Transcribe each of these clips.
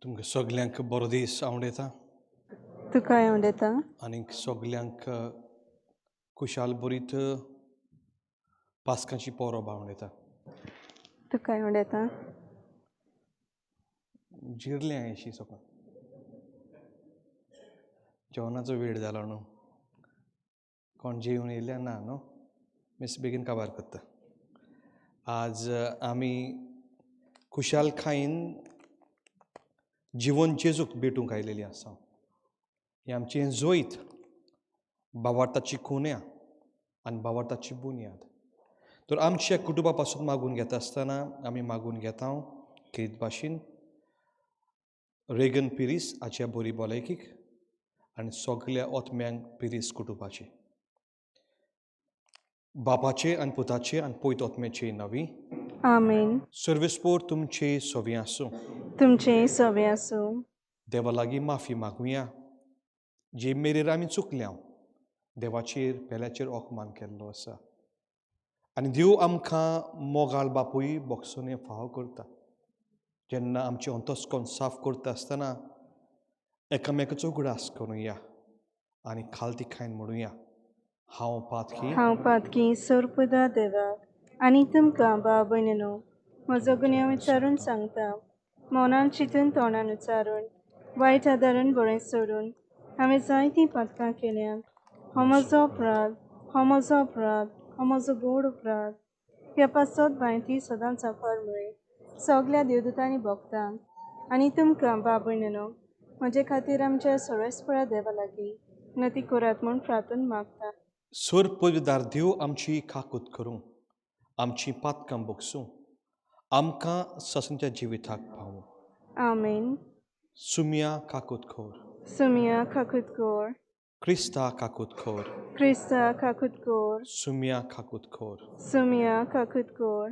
तुमकां सगल्यांक बरो दीस हांव येता तुका हांव येता आनी सगल्यांक खुशाल बरीत पास्कांची परब हांव येता तुका हांव येता जिरलें अशी सगळं जेवणाचो वेळ जालो न्हू कोण जेवन येयल्या ना न्हू मिस बेगीन काबार करता आज आमी खुशालकायेन जिवन जेजूक भेटूंक आयलेली आसा ही आमची जोयत भावार्थाची खुन्या आनी भावार्थाची बुन्याद तर आमच्या कुटुंबा पासून मागून घेता आसतना आमी मागून घेता खेरीत भाशेन रेगन पिरीस हाच्या बरी भलायकीक आनी सगळ्या ओतम्यांक पिरीस कुटुंबाची बापाचे आनी पुताचे आनी पयत ओतम्याचे नवी आमेन सर्वेस्पोर तुमचे सोवी आसूं तुमचे सवे आसूं देवा लागीं माफी मागुया जे मेरेर आमी चुकल्या देवाचेर पेल्याचेर ओकमान केल्लो आसा आनी देव आमकां मोगाळ बापूय बोगसोने फाव करता जेन्ना आमचे अंतस्कोन साफ करता आसतना एकामेकाचो उगडास करुया आनी खालती खायन म्हणुया हांव पातकी सोरपुदा देवाक आनी तुमकां भाव भयणीनो म्हजो गुन्यांव विचारून सांगता मोनान चिंतून तोंडान उच्चारून वायट आदारून बरें सोडून हांवें जायतीं पातकां केल्यात हो म्हजो अपराध हो म्हजो अपराध हो म्हजो गोड अपराध ह्या पासत भायती सदांच फरमय सगल्या देवदूतांनी भोगतांक आनी तुमकां भाव भयणीनो म्हजे खातीर आमच्या सर्वेस्परा देवा लागीं नती करात म्हूण प्रार्थना मागता सोर पवित्रदार देव आमची काकूत करूं आमची पातकां बोगसूं आमकां ससंच्या जिविताक पावूं आमेन सुमिया काकूत खोर सुमिया काकूत कोर क्रिस्ता काकूत खोर क्रिस्ता काकूत कोर सुमिया काकूत खोर सुमिया काकूत कोर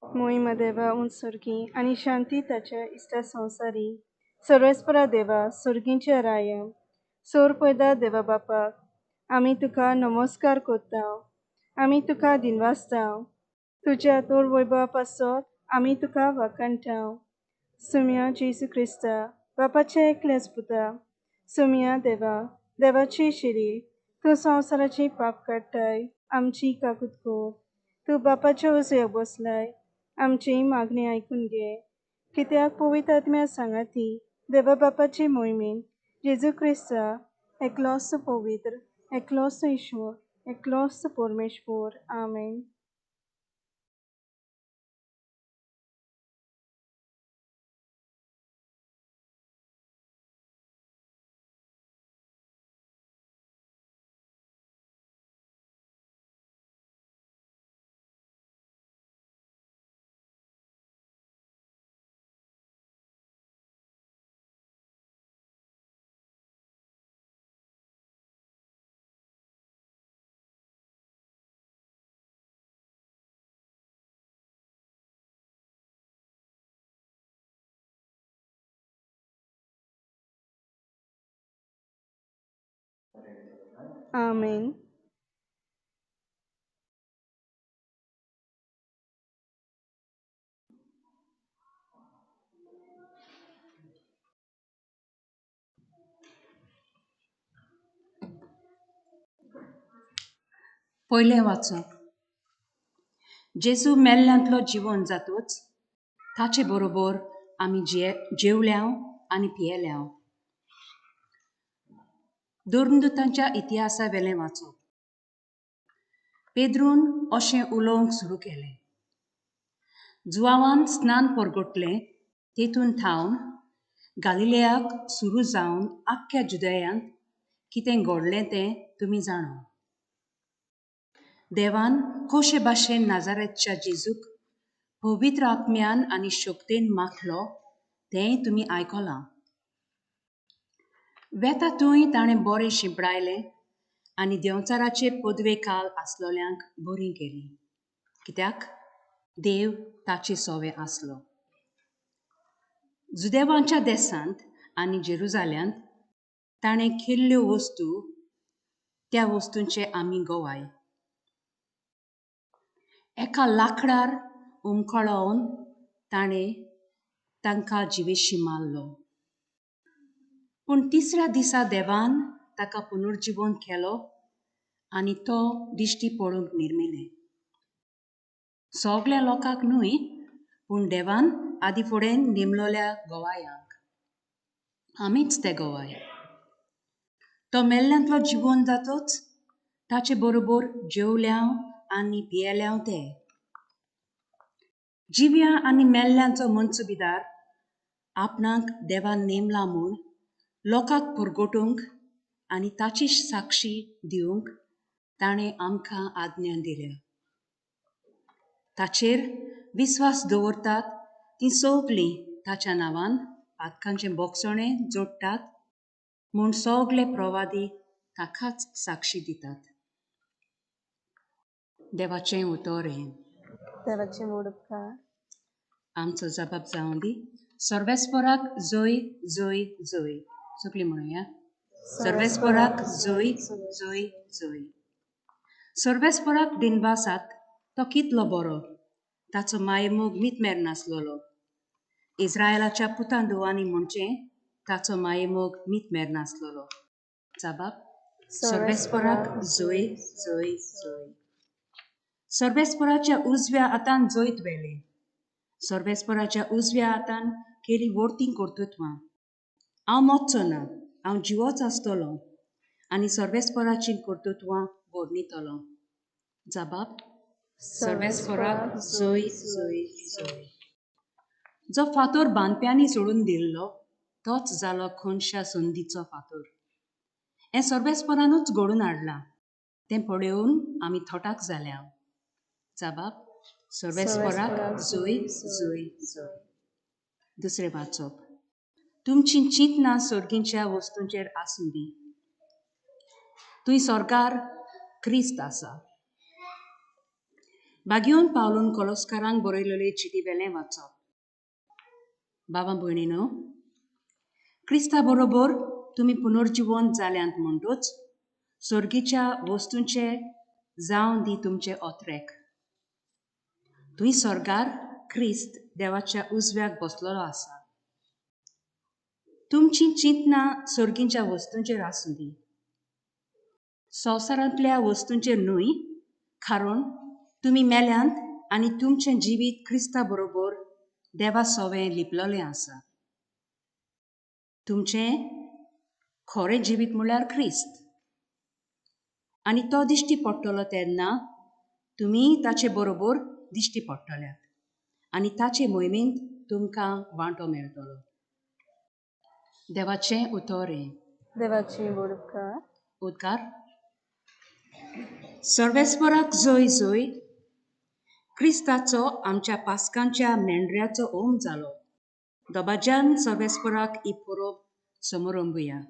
मोहिमा देवा उंचसुर्गी आनी शांती ताच्या इश्टा संवसारी सर्वेस्परा देवा सुर्गींच्या राय सोर पयदा देवा बापाक आमी तुका नमस्कार करता आमी तुका दिनवासता तुज्या तोर वैभवा पासत आमी तुका वाकणटा सुमिया जेसू क्रिस्ता बापाचे एकलेच पुता सुमिया देवा देवाची शिरी तूं संवसाराची पाप काडटाय आमची काकूत कोर तूं बापाच्या उजव्याक बसलाय आमची मागणी आयकून घे कित्याक पवित्र आत्म्या सांगाती देवा बापाची मोहिमेन जेजू क्रिस्ता एकलोस पवित्र एकलोस ईश्वर एकलोस परमेश्वर आमेन आमेन. पयलें वाचप. जेजू मेल्ल्यांतलो जिवंत जातूच ताचे बरोबर आमी जेवल्या आनी पियेल्या. दुर्नदूतांच्या इतिहासा वेलें वाचप. पेद्रून अशें उलोवंक सुरू केलें. जुआवान स्नान परगटलें तेतून थावन गालिलेयाक सुरू जावन आख्ख्या जुदेयांत कितें घडलें तें तुमी जाणा. देवान कशे भाशेन नाजारेतच्या जेजूक पवित्र आत्म्यान आनी शक्तीन माखलो तेंय तुमी आयकलां. वेता थंय ताणें बरें शिंपडायलें आनी देंवचाराचेर पदवेकाल आसलोल्यांक बरीं केलीं, कित्याक देव ताचे सोवे आसलो. जुदेवांच्या देसांत आनी जेरुजाल्यांत ताणें केल्ल्यो वस्तू त्या वस्तूंचे आमी गोवाय. एका लांकडार उमखळोवन ताणें तांकां जिवेशी मारलो. पूण तिसऱ्या दिसा देवान ताका पुनर्जिवंत केलो आनी तो दिश्टी पडूंक निर्मिलें. सगल्या लोकांक न्हय, पूण देवान आदी फुडें नेमलोल्या गोवायांक. आमीच ते गोवाय. तो मेल्ल्यांतलो जिवंत जातूच ताचे बरोबर जेवल्या आनी पियेल्या ते. जिव्या आनी मेल्ल्यांचो मनसुबेदार आपणाक देवान नेमला म्हूण लोकांक परगटूंक आनी ताची साक्षी दिवंक ताणें आमकां आज्ञा दिल्या. ताचेर विस्वास दवरतात तीं सगलीं ताच्या नांवान पातकांचें बोगसणें जोडटात म्हूण सगले प्रवादी ताकाच साक्षी दितात. देवाचें उतोरें. देवाचे मोड उपकार. आमचो जबाब जावं दी. सर्वेस्पराक जय जय जय. सगळीं म्हणुया. सर्वेस्पराक जय जय जय. सर्वेस्पराक दिनवासाक तो कितलो बरो, ताचो मायमोग मितमेर नासलोलो. इस्रायलाच्या पुतां धुवांनी म्हणचें ताचो मायमोग मितमेर नासलोलो. जबाब. सर्वेस्पराक जय जय जय. सर्वेस्पराच्या उजव्या हातान जैत वेलें. सर्वेस्पराच्या उजव्या हातान केली वर्तीं कर्तृत्वां. हांव मोच्चो ना, हांव जिवोच आसतलों आनी सर्वेस्पराचीं कर्तृत्वां वर्णितलों. जबाब. सर्वेस्पराक जय जय जय. जो फातर बांदप्यांनी सोडून दिल्लो तोच जालो खंयच्या संदीचो फातर. हें सर्वेस्परानूच घडून हाडलां. तें पळयोवन आमी थोटाक जाल्या. जबाब. सर्वेस्पराक जय जय जय. दुसरें वाचप. तुमचीं चिंतनां सर्गींच्या वस्तूंचेर आसूं दी. थंय स्वर्गार क्रिस्त आसा. बागयोन पावलून कोलोस्कारांक बरयलेले चिटी वेलें वाचप. बाबा भयणीनो, क्रिस्ता बरोबर तुमी पुनर्जिवंत जाल्यांत म्हणटूच सर्गीच्या वस्तूंचे जावं दी तुमचे ओत्रेक. थंय स्वर्गार क्रिस्त देवाच्या उजव्याक बसलोलो आसा. तुमचीं चिंतनां सर्गींच्या वस्तूंचेर आसूं दी. संवसारांतल्या वस्तूंचेर न्हय, कारण तुमी मेल्यांत आनी तुमचें जिवीत क्रिस्ता बरोबर देवा सोवें लिपलोलें आसा. तुमचें खरें जिवीत म्हळ्यार क्रिस्त. आनी तो दिश्टी पडटलो तेन्ना तुमी ताचे बरोबर दिश्टी पडटल्यात आनी ताचे मोहिमेंत तुमकां वांटो मेळटलो. देवाचें उतोरें. देवाचे मोड उपकार. उद्गार. सर्वेस्पराक जय जय. क्रिस्ताचो आमच्या पास्कांच्या मेंढऱ्याचो होम जालो. दोबाज्यान सर्वेस्पराक ही परब समोरंबुया.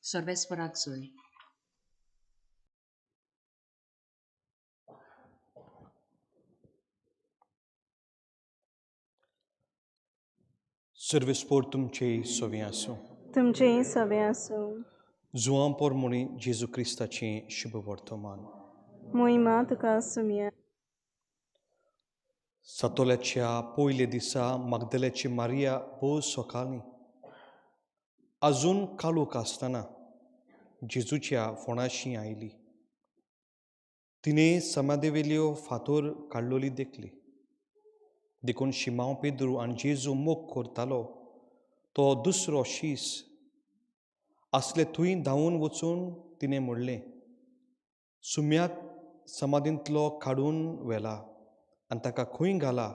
सर्वेस्पराक जय. सर्वेस्पोर तुमचे सोवी आसूं. तुमचें सवें आसूं. जुआं पोरमुणी जेजू क्रिस्ताचें शुभ वर्तमान. मोहिमा तुका सुमिया. सतोल्याच्या पयले दिसा मागदलेची मारिया भोव सकाळीं अजून काळोख आसतना जेजूच्या फोंडाशी आयली. तिणें समाधेवेल्यो फातर काडलोली देखून शिमांव पेद्रू आनी जेजू मोग करतालो तो दुसरो शीस असले थंय धांवून वचून तिणें म्हणलें, सुम्याक समाधींतलो काडून व्हेला आनी ताका खंय घाला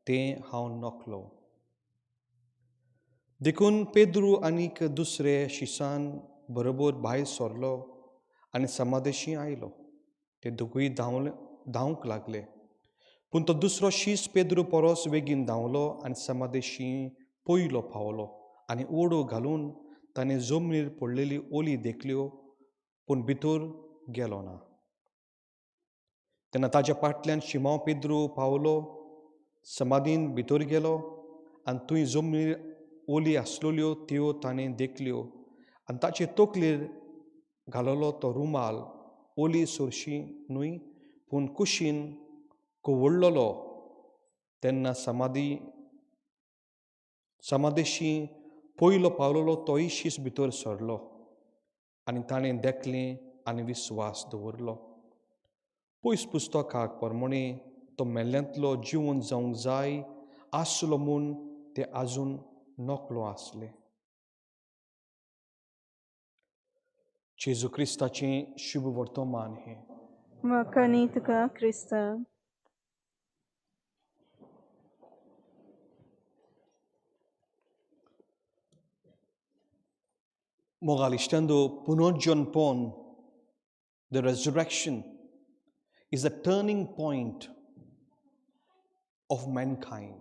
तें हांव नकलो. देखून पेद्रू आनीक दुसरे शिसान बरोबर भायर सरलो आनी समाधेशी आयलो. ते दोगूय धांवंक लागले. पूण तो दुसरो शीस पेद्रू परस बेगीन धांवलो आनी समाधेशी पयलो पावलो आनी ओडो घालून ताणें जमनीर पडलेली ओली देखल्यो पूण भितर गेलो ना. तेन्ना ताच्या फाटल्यान शिमांव पेद्रू पावलो, समाधीन भितर गेलो आनी थंय जमनीर ओली आसलेल्यो त्यो ताणें देखल्यो आनी ताचे तकलेर घालोलो तो रुमाल ओली सोरशी न्हय पूण कुशीन कवळ्ळलो. तेन्ना समाधेशी पयलो पावलोलो तोय शीस भितर सरलो आनी ताणें देखलें आनी विस्वास दवरलो. पयस पुस्तकाक प्रमाणें तो मेल्ल्यांतलो जिवंत जावंक जाय आसलो म्हूण ते आजून नकलो आसले. जेजू क्रिस्ताचें शुभ वर्तमान हें. वखणी तुका क्रिस्त. Mogal istendo punojonpon, the resurrection, is a turning point of mankind.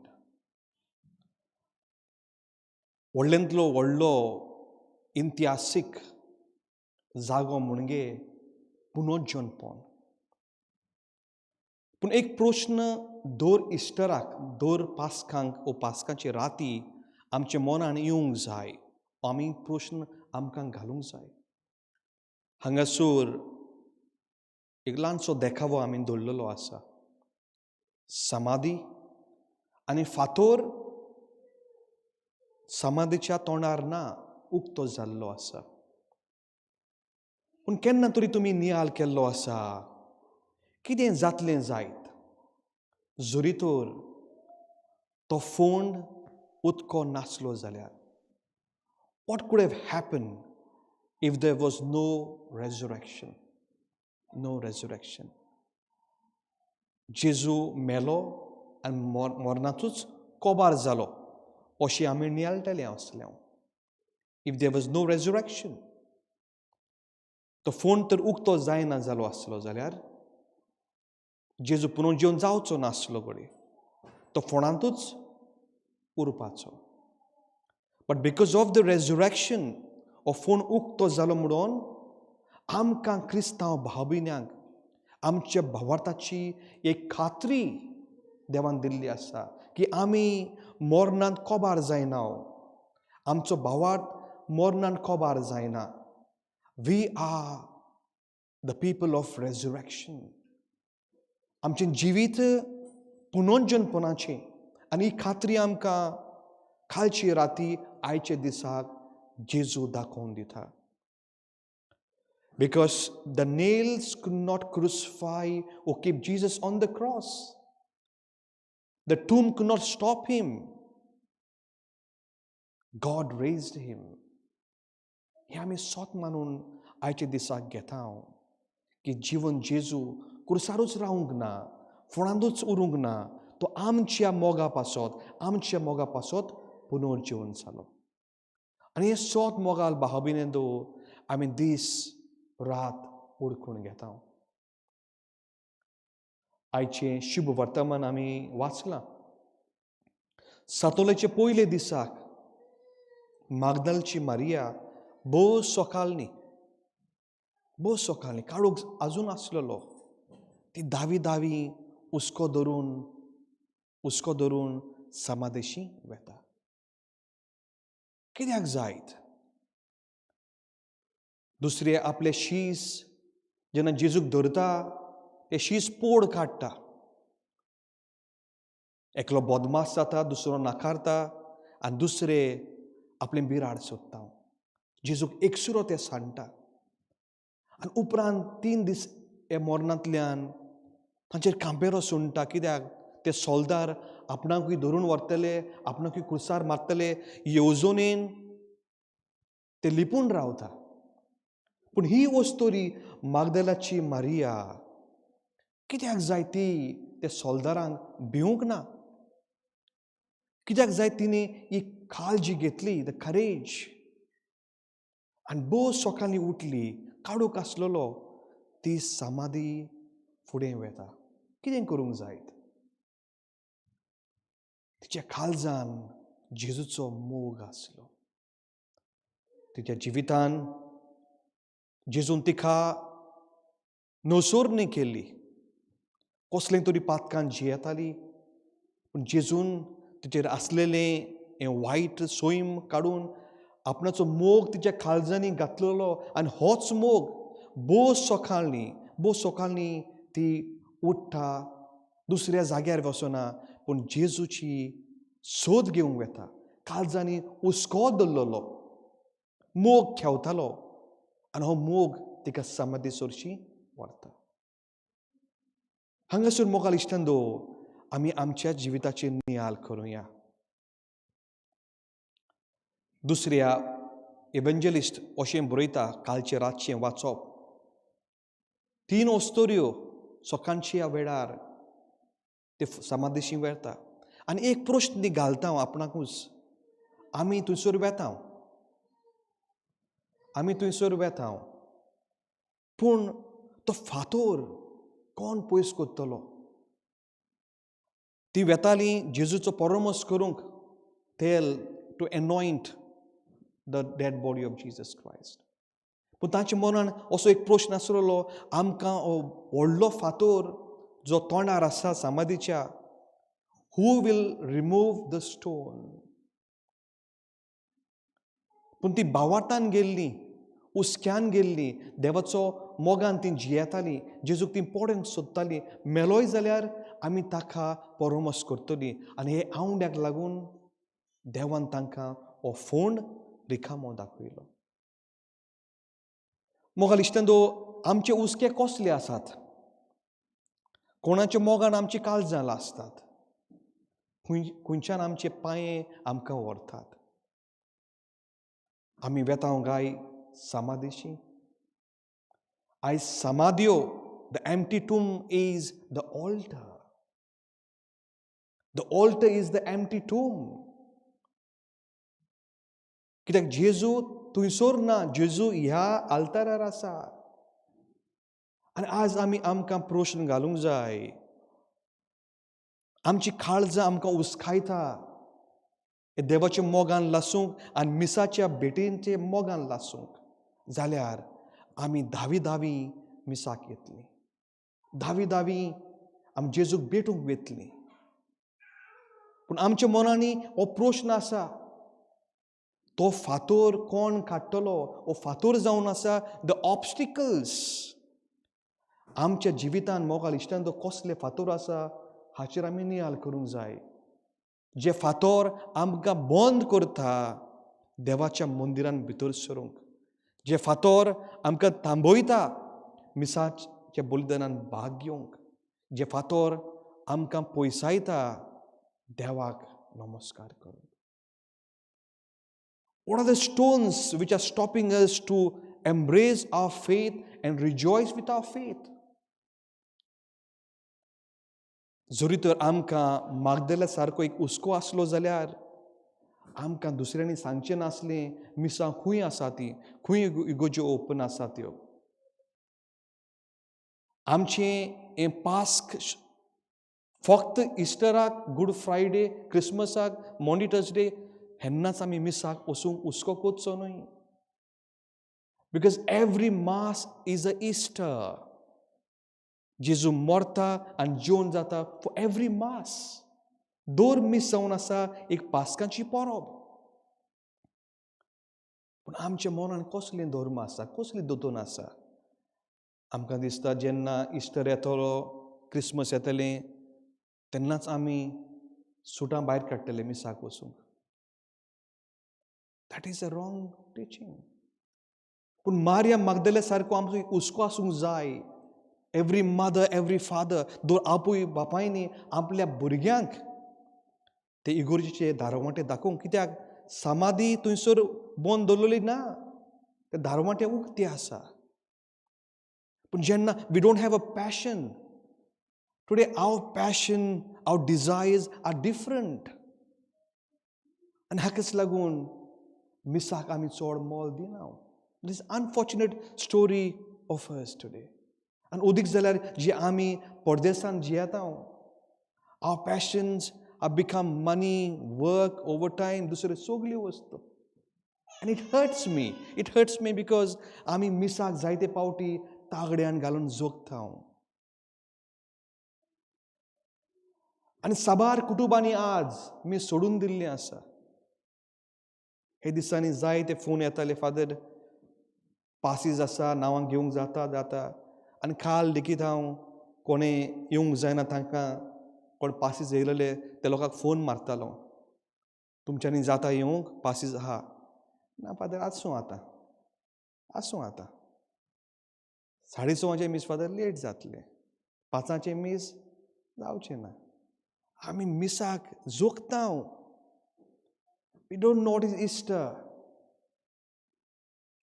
व्हडल्यांतलो व्हडलो इतिहासीक जागो म्हणजे पुनर्जन्मपण. पूण एक प्रश्न दर इस्टराक, दर पास्कांक ओ पास्काचे राती आमच्या मनान येवंक जाय. आमी प्रश्न आमकां घालूंक जाय. हांगासर एक ल्हानसो देखावो आमी दवरलेलो आसा. समाधी आनी फातर समाधीच्या तोंडार ना, उक्तो जाल्लो आसा. पूण केन्ना तरी तुमी नियाळ केल्लो आसा, कितें जातलें जायत जरी तर तो फोंड उदको नासलो जाल्यार. What could have happened if there was no resurrection? No resurrection. जेजू मेलो आनी मरणाचूच कोबार जालो अशें आमी नियाळटले आसले. If there was no resurrection, तो फोंड तर उक्तो जायना जालो आसलो जाल्यार जेजू पुनर्जीवन जावचो नासलो घडये. तो फोंडांतूच उरपाचो. But because of the resurrection, हो फोंड उक्तो जालो म्हणून आमकां क्रिस्तांव भाव भयण्यांक आमच्या भावार्थाची एक खात्री देवान दिल्ली आसा की आमी मरणांत कोबार जायना. आमचो भावार्थ मरणांत कोबार जायना. We are the people of resurrection. आमचें जिवीत पुनर्जन्मपणाचें आनी ही खात्री आमकां कालची राती आयचे दिसाक जेजू दाखोवन दिता. Because the nails could not crucify or keep Jesus on the cross. The tomb could not stop him. God raised him. हे आमी सोत मानून आयचे दिसाक घेता की जीवन जेजू कुर्सारूच रावूंक ना, फोंडांतूच उरूंक ना. तो आमच्या मोगा पासत पुनर्जीवन जालो. आनी हे सोत मोगाल भाव भयणींनो आमी दीस रात ओळखून घेता. आयचें शुभ वर्तमान आमी वाचलां. सातोलेचे पयले दिसाक मागदलची मारिया भोव सकाळीं काळोख आजून आसलेलो. ती धावी हुस्को धरून समाधेशी वेता. कित्याक जायत? दुसरे आपले शीस जेन्ना जेजूक धरता ते शीस पोड काडटा. एकलो बदमास जाता, दुसरो नाकारता आनी दुसरे आपलें बिराड सोदता. जेजूक एकसुरो ते सांडटा. आनी उपरांत 3 दीस हे मरणांतल्यान तांचेर कांपेरो सुणटा. कित्याक ते सोल्दार आपणाकूय धरून व्हरतले, आपणाकूय कुसार मारतले येवजोनेन ते लिपून रावता. पूण ही वस्तोरी मागदलाची मारिया कित्याक जाय ती ते सोल्दारांक भिवूंक ना. कित्याक जाय तिणी ही काळजी घेतली, द करेज, आनी भोव सकाळीं उठली, काडूक आसलेलो ती समाधी फुडें वेता. कितें करूंक जाय? तिच्या काळजान जेजूचो मोग आसलो. तिच्या जिवितान जेजून तिका नोसोरणी केली. कसलें तरी पातकान जियेताली, पूण जेजून तिचेर आसलेलें हें वायट सोयम काडून आपणाचो मोग तिच्या काळजांनी घातलेलो. आनी होच मोग भोव सकाळीं ती उठ्ठा, दुसऱ्या जाग्यार वचना, पूण जेजूची सोद घेवंक वेता. काळजांनी हुस्को दवरलेलो, मोग खेवतालो, आनी हो मोग तिका समाधी सोरशी व्हरता. हांगासर मोगाल इश्टांदो, आमी आमच्या जिविताचेर नियाळ करुया. दुसऱ्या इव्हेंजलिस्ट अशें बरयता, कालचे रातचें वाचप. 3 वस्तोऱ्यो सकाळच्या वेळार ते समाधीशी वेता. आनी एक प्रश्न ती घालता हांव आपणाकूच. आमी थंयसर वेता, पूण तो फातोर कोण पयस कोत्तलो? ती वेताली जेजूचो परमस करूंक, तेल to anoint the dead body of Jesus Christ. पूण तांच्या मनान असो एक प्रश्न आसलेलो, आमकां हो व्हडलो फातोर जो तोंडार आसा समाधीच्या, हू वील रिमूव द स्टोन? पूण ती भावार्थान गेल्ली, हुस्क्यान गेल्ली, देवाचो मोगान ती जियेताली, जेजूक ती पडोवंक सोदताली. मेलोय जाल्यार आमी ताका परमस करतली. आनी हे आवंड्याक लागून देवान तांकां हो फोंड रिकामो दाखयलो. मोगाल इश्टांदो, आमचे हुस्के कसले आसात? कोणाच्या मोगान आमची काळजां लासतात? खंयच्यान आमचे पांये आमकां व्हरतात? आमी वेतांव गाय समाधीशी. आयज समाध्यो, the empty tomb is the altar. The altar is the empty tomb. कित्याक जेजू थंयसर ना, जेजू ह्या आल्तारार आसा. आनी आज आमकां प्रश्न घालूंक जाय. आमची काळजां आमकां हुस्कायता देवाच्या मोगान लासूंक आनी मिसाच्या भेटेंचे मोगान लासूंक, जाल्यार आमी धावी मिसाक येतलीं. धावी आमी जेजूक भेटूंक वेतलीं. पूण आमच्या मनांनी हो प्रश्न आसा, तो फातोर कोण काडटलो? हो फातोर जावन आसा द ऑब्स्टिकल्स. आमच्या जिवितान मोगाल इश्टांदो कसले फातोर आसा हाचेर आमी नियाळ करूंक जाय. जे फातोर आमकां बंद करता देवाच्या मंदिरान भितर सरूंक. जे फातोर आमकां थांबयता मिसाच्या बलिदानान भाग घेवंक. जे फातोर आमकां पयसायता देवाक नमस्कार करूंक. What are the stones which are stopping us to embrace our faith and rejoice with our faith? जरी तर आमकां मागदला सारको एक हुस्को आसलो जाल्यार आमकां दुसऱ्यांनी सांगचें नासलें मिसां खूंय आसा ती, खूंय इगोज्यो ओपन आसा त्यो. आमचें हें पास्क फक्त इस्टराक, गूड फ्रायडे, क्रिसमसाक, मॉन्डी थर्सडे हेन्नाच आमी मिसाक वचूंक हुस्को कोचचो न्हय. Because every mass is a Easter. जेजू मरता आनी जेवन जाता फॉर एवरी मास. दर मीस जावन आसा एक पास्कांची परब. पूण आमच्या मनान कसलें धर्म आसा, कसलें दोतोन आसा. आमकां दिसता जेन्ना इस्टर येतलो, क्रिसमस येतलें, तेन्नाच आमी सुटां भायर काडटले मिसाक वचूंक. That is a wrong teaching. पूण मारिया मागदले सारको आमचो हुस्को आसूंक जाय. एवरी मदर, एवरी फादर, दो आपूय बापायनी आपल्या भुरग्यांक ते इगोर्जेचे दारवाटे दाखोवंक, कित्याक समाधी थंयसर बंद दवरलेली ना, ते दारवाटे उक्ते आसा. पूण जेन्ना we don't have a passion, today our passion, our desires are different. आनी हाकाच लागून मिसाक आमी चड मोल दिना. This unfortunate story of us today. आनी उदीक जाल्यार जे आमी परदेसांत जियेता, our passions are become money, work, overtime, दुसऱ्यो सगल्यो वस्तू. आनी इट हर्ट्स मी बिकॉज आमी मिसाक जायते पावटी तागड्यान घालून जोगता. आनी साबार कुटुंबांनी आज मी सोडून दिल्लें आसा. हे दिसांनी जायते फोन येताले, फादर पासीस आसा, नांवां घेवंक जाता. आनी काल देखीत हांव कोणें येवंक जायना तांकां कोण पासीस येयलेले ते लोकांक फोन मारतालो, तुमच्यांनी जाता येवंक, पासीस आहा. ना फादर, आसूं आतां 6:30 मीस फादर लेट जातले, 5 मीस जावचें ना. आमी मिसाक जोगता. We don't know what is Easter.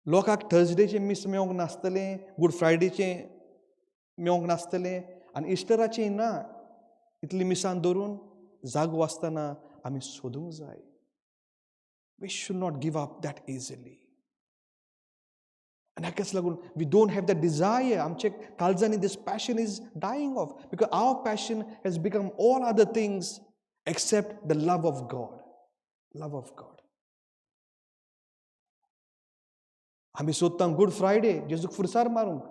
लोकांक थर्सडेचें मीस मेळोंक नासतलें, गूड फ्रायडेचें मेळोंक नासतलें, आनी इस्टराचें ना. इतली मिसान धरून जागो आसतना आमी सोदूंक जाय. We should not give up that easily. आनी हाकाच लागून we don't have the desire. आमचे काळजांनी दीस passion is dying off, because our passion has become all other things except the love of God. आमी सोदता गूड फ्रायडे जेजूक खुर्सार मारूंक,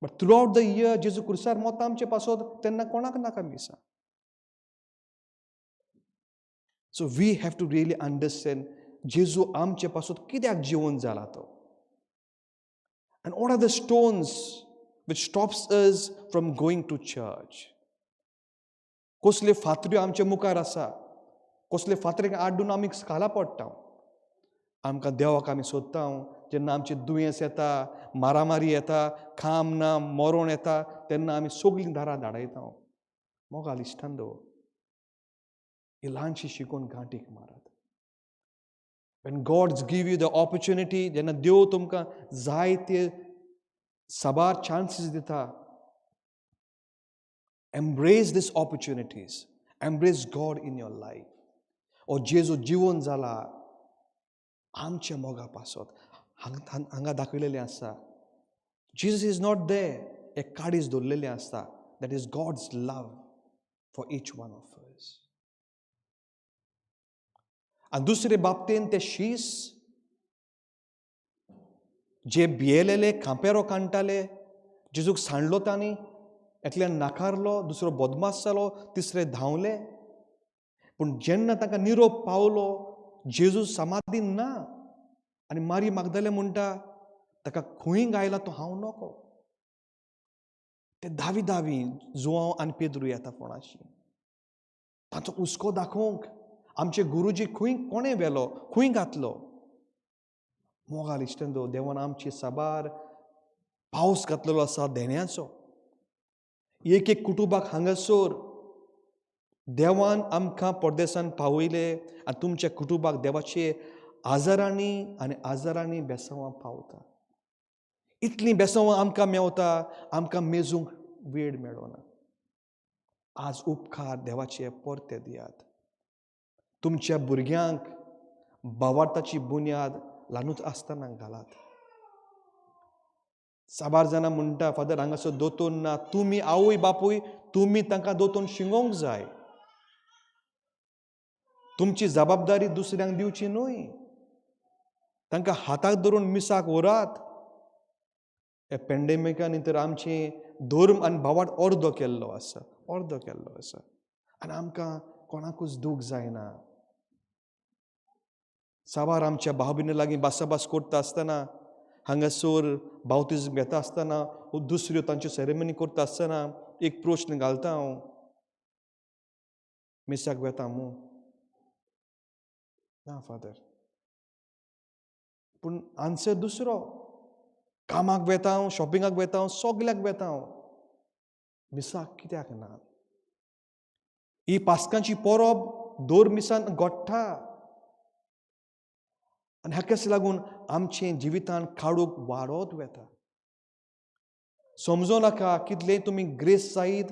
but throughout the year जेजू खुर्सार मोता आमचे पासत तेन्ना कोणाक नाका मिसा. So we have to really understand जेजू आमचे पासत कित्याक जिवन जाला तो. And what are the stones which stops us from going to church? कसले फातऱ्यो आमचे मुखार आसा, कसले फातरेक आड्डून आमी खाला पडटा. आमकां देवाक आमी सोदता. जेन्ना आमचे दुयेंस येता, मारामारी येता, खाम ना, मरण येता, तेन्ना आमी सगळीं दारां धाडयता. मोगाल इश्टान दवर, ही ल्हानशी शिकून गांठीक मारात. When God give you the opportunity, जेन्ना देव तुमकां जायते साबार चान्सीस दिता, embrace these opportunities. Embrace God in your life. ओ जेजू जिवन जाला आमच्या मोगा पासत. हांगा दाखयलेलें आसा, Jesus is not there. एक काडीज दवरलेलें आसता. That is God's love for each one of us. आनी दुसरे बाबतीन ते शीस जे भियेलेले खांपेरो काडटाले, जेजूक सांडलो तांणी, एकल्यान नाकारलो, दुसरो बदमाश जालो, तिसरे धांवले. पूण जेन्ना तांकां निरोप पावलो, जेजू समाधीन ना. आनी मारी मागदले म्हणटा, ताका खंय गायला तो हांव नोको. ते धावी जुआंव आनी पेद्रू येता फोणाशी. तांचो हुस्को दाखोवंक आमचे गुरुजी कोणें व्हेलो, खंय घातलो. मोगाल इश्टंदो, देवान आमची साबार पावस घातलेलो आसा देण्याचो. एक कुटुंबाक हांगासर देवान आमकां परदेसांत पावयले, आनी तुमच्या कुटुंबाक देवाचे आजारांनी बेसांवां पावता. इतलीं बेसांवां आमकां मेवता, आमकां मेजूंक वेळ मेळना. आज उपकार देवाचे परते दियात. तुमच्या भुरग्यांक भावार्थाची बुन्याद ल्हानूच आसतना घालात. साबार जाणां म्हणटा, फादर हांगासर दोतोर ना. तुमी आवय बापूय तुमी तांकां दोतोन शिंगोवंक जाय. तुमची जबाबदारी दुसऱ्यांक दिवची न्हय. तांकां हाताक धरून मिसाक व्हरात. ह्या पॅन्डेमिकान तर आमचे धर्म आनी भावार्थ अर्दो केल्लो आसा. आनी आमकां कोणाकूच दूख जायना. साबार आमच्या भाव भयणी लागीं भासाभास करता आसतना, हांगासर बावतिजम घेता आसतना, दुसऱ्यो तांच्यो सेरेमनी करता आसतना एक प्रश्न घालता हांव, मिसाक वेता मू? ना फादर. पूण आन्सर दुसरो. कामाक वेता हांव, शॉपिंगाक वेता हांव, सगल्याक वेता हांव. मिसाक कित्याक ना? ही पास्कांची परब दर मिसान घडटा. आनी हाकाच लागून आमचें जिवितान काडूक वाडत वेता. समजो नाका कितलें तुमी ग्रेस जायत,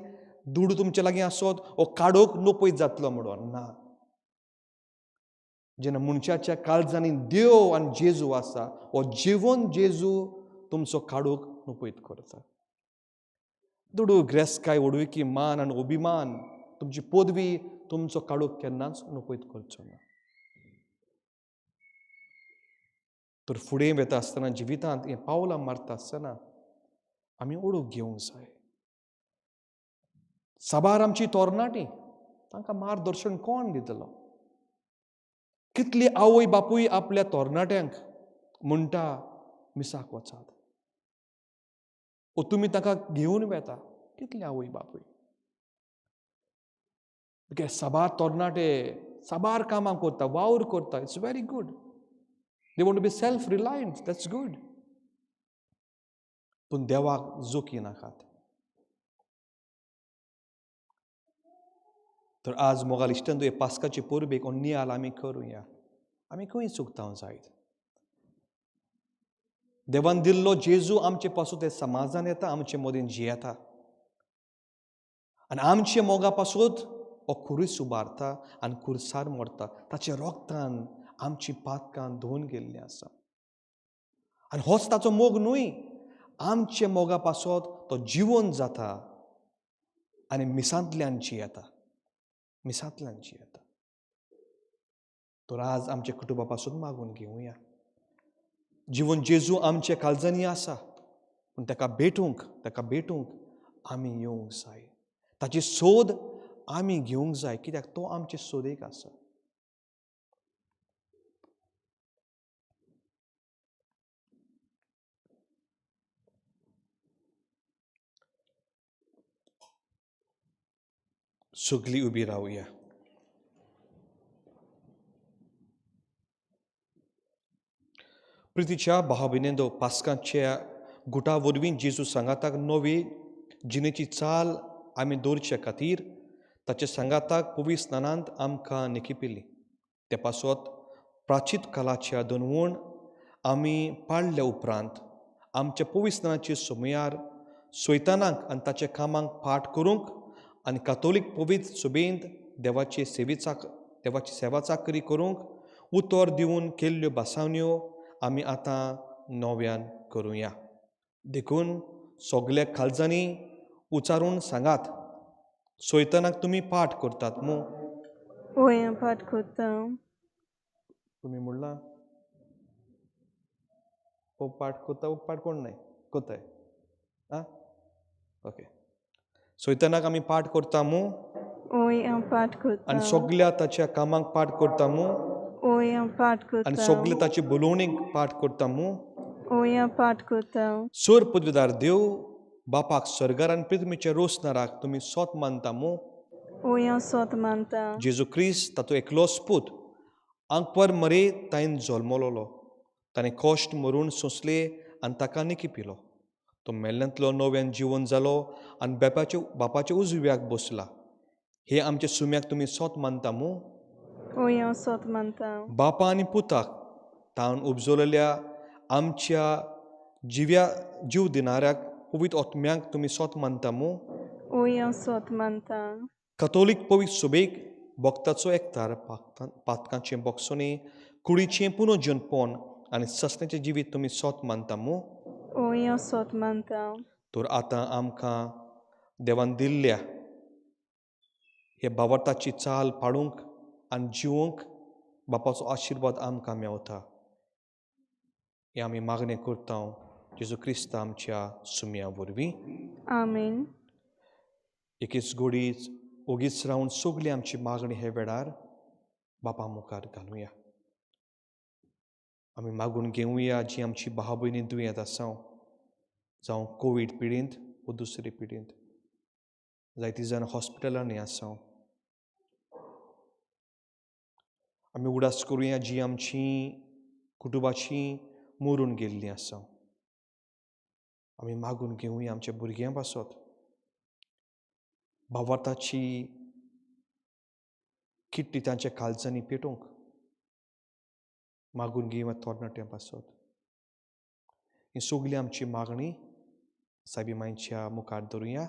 दूड तुमचे लागीं आसत, हो काडूक नपयत जातलो म्हणून. ना. जेन्ना मनशाच्या काळजांनी देव आनी जेजू आसा, हो जिवन जेजू तुमचो काडूक नपयत करता. दुडू ग्रेसकाय, वडविकी, मान आनी अभिमान, तुमची पदवी तुमचो काडूक केन्नाच नपयत करचो ना. तर फुडें वेता आसतना जिवितांत हें पावलां मारता आसतना आमी ओळख घेवंक जाय. साबार आमची तरणाटीं, तांकां मार्गदर्शन कोण दितलो? कितली आवय बापूय आपल्या तरणाट्यांक म्हणटा मिसाक वचात. ओ तुमी ताका घेवन वेता. कितली आवय बापूय? साबार तरणाटे साबार कामां करता, वावर करता. It's very good. They want to be self reliant. That's good. पूण देवाक जोखी नाकात. तर आज मोगाल इश्टांदू हे पास्काचे परबेक हो नियाल आमी करुया. आमी खंय चुकतांव जायत. देवान दिल्लो जेजू आमचे पासून ते समाजान येता, आमचे मदीं जियेता. आनी आमचे मोगा पासून हो खुरीस उबारता आनी खुरसार मोडटा. ताच्या रोगतान आमची पातकां धुवन गेल्लीं आसा. आनी होच ताचो मोग न्हय. आमचे मोगा पासत तो जिवन जाता आनी मिसांतल्यान जियेता. मिसांतल्यान जियेता. तर आज आमच्या कुटुंबा पासून मागून घेवया. जिवन जेजू आमच्या काळजांनी आसा. पूण ताका भेटूंक आमी येवंक जाय. ताची सोद आमी घेवंक जाय. कित्याक तो आमचे सोदेक आसा. सगळीं उबी रावया. प्रितीच्या भाव भयणींनो, पास्काच्या गुटा वरवीं जेजू सांगाताक नवी जिणेची चाल आमी दवरचे खातीर ताच्या सांगाताक पवित्र स्नानांत आमकां निखिपिल्ली. ते पासत प्राचीत कालाच्या दनवण आमी पाळल्या उपरांत आमच्या पवित्र स्नानाच्या सुमयार सोयतानाक आनी ताच्या कामांक पाठ करूंक आनी कातोलीक पवित्र सुबेंत देवाची सेवा चाकरी करूंक उतर दिवन केल्ल्यो बासावण्यो आमी आतां नव्यान करुया. देखून सगल्या काळजांनी उच्चारून सांगात, सोयतानाक तुमी पाठ करतात मू? वय हांव पाठ करता. तुमी म्हणलां हो पाठ करता, हो पाठ कोण नाही कोताय. ओके. सोयतानाक आमी पाठ करता मू? वय हांव पाठ करता. आनी सगल्या ताच्या कामांक पाठ करता मू? वय हांव पाठ करता. आनी सगळे ताची बोलोवणीक पाठ करता मू? वय हांव पाठ करता. सर पदवीदार देव बापाक स्वर्गार आनी पृथ्वीच्या रोसनाराक तुमी सोत मानता मू? वय हांव सोत मानता. जेजू क्रिस्त ताचो एकलोच पूत आंकवार मरे ताईन जल्मलोलो. ताणें कश्ट मरून सोंसले आनी ताका निखिपिलो. तो मेल्ल्यांतलो नव्यान जिवन जालो आनी बापाच्या उजव्याक बसला. हे आमच्या सुम्याक तुमी सोत मानता मू? वय हांव सोत मानता. बापा आनी पुताक तावन उपजलेल्या आमच्या जीव दिनाऱ्याक पवित्र आत्म्याक तुमी सोत मानता मू? वय हांव सोत मानता. कथोलीक पवित्र सुबेक भक्ताचो एकठार पातकांचें बोगसोनी कुडीचें पुनर्जन्मपण आनी सस्त्याचें जिवीत तुमी सोत मानता मू? वय हांव सोत मानता. तर आतां आमकां देवान दिल्ल्या हे भावार्थाची चाल पाडूंक आनी जिवंक बापाचो आशिर्वाद आमकां मेवता. हे आमी मागणें करता जेजू क्रिस्त आमच्या सुम्या वरवीं. आमेन. एकीच घडीच ओगीच रावन सगली आमची मागणी हे वेळार बापा मुखार घालुया. आमी मागून घेवया जी आमची भाव भयणी दुयेंत आसा जावं कोवीड पिडींत वा दुसरे पिडींत जायतीं जाण हॉस्पिटलांनी आसा आमी उडास करुया जी आमची कुटुंबाची मरून गेल्लीं आसा आमी मागून घेवया आमच्या भुरग्यां पासत भावार्थाची किट्टी तांच्या काळजांनी पेटोवंक मागून घेवया तरणाट्यां पासत ही सगळी आमची मागणी सायबी मांयच्या मुखार धरुया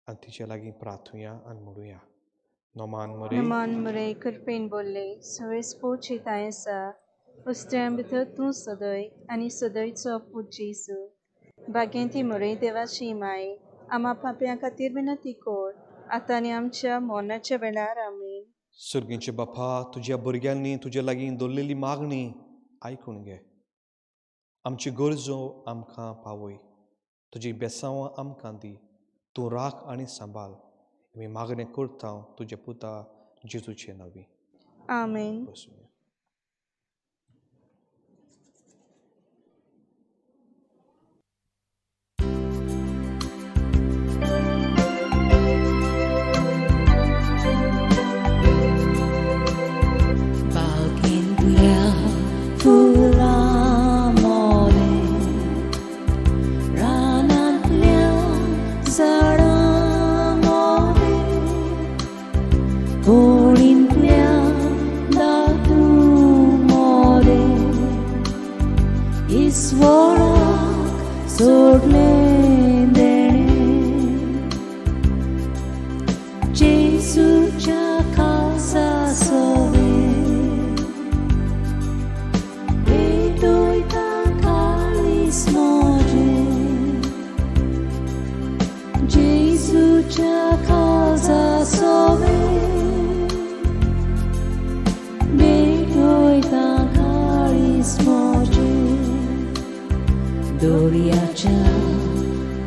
आनी तिच्या लागीं प्रार्थुया आनी म्हणुया नोमान मरे नमान मुरे करपेन बोल्ले सवेस पोची तायेसा उस्त्यां भितर तूं सदय आनी सदयचो पूत जेसू बागेंती मुरे देवाची माय आमा पाप्यां खातीर विनंती कोर आतां आनी आमच्या मोर्नाच्या वेळार आमीन. सर्गींचे बापा तुज्या भुरग्यांनी तुजे लागीं दवरलेली मागणी आयकून घे आमची गरजो आमकां पावय तुजी बेसांवां आमकां दी तूं राख आनी सांबाळ आमी मागणें करता तुज्या पुता जेजूचे नांवी आमीन. बसूया Doriacia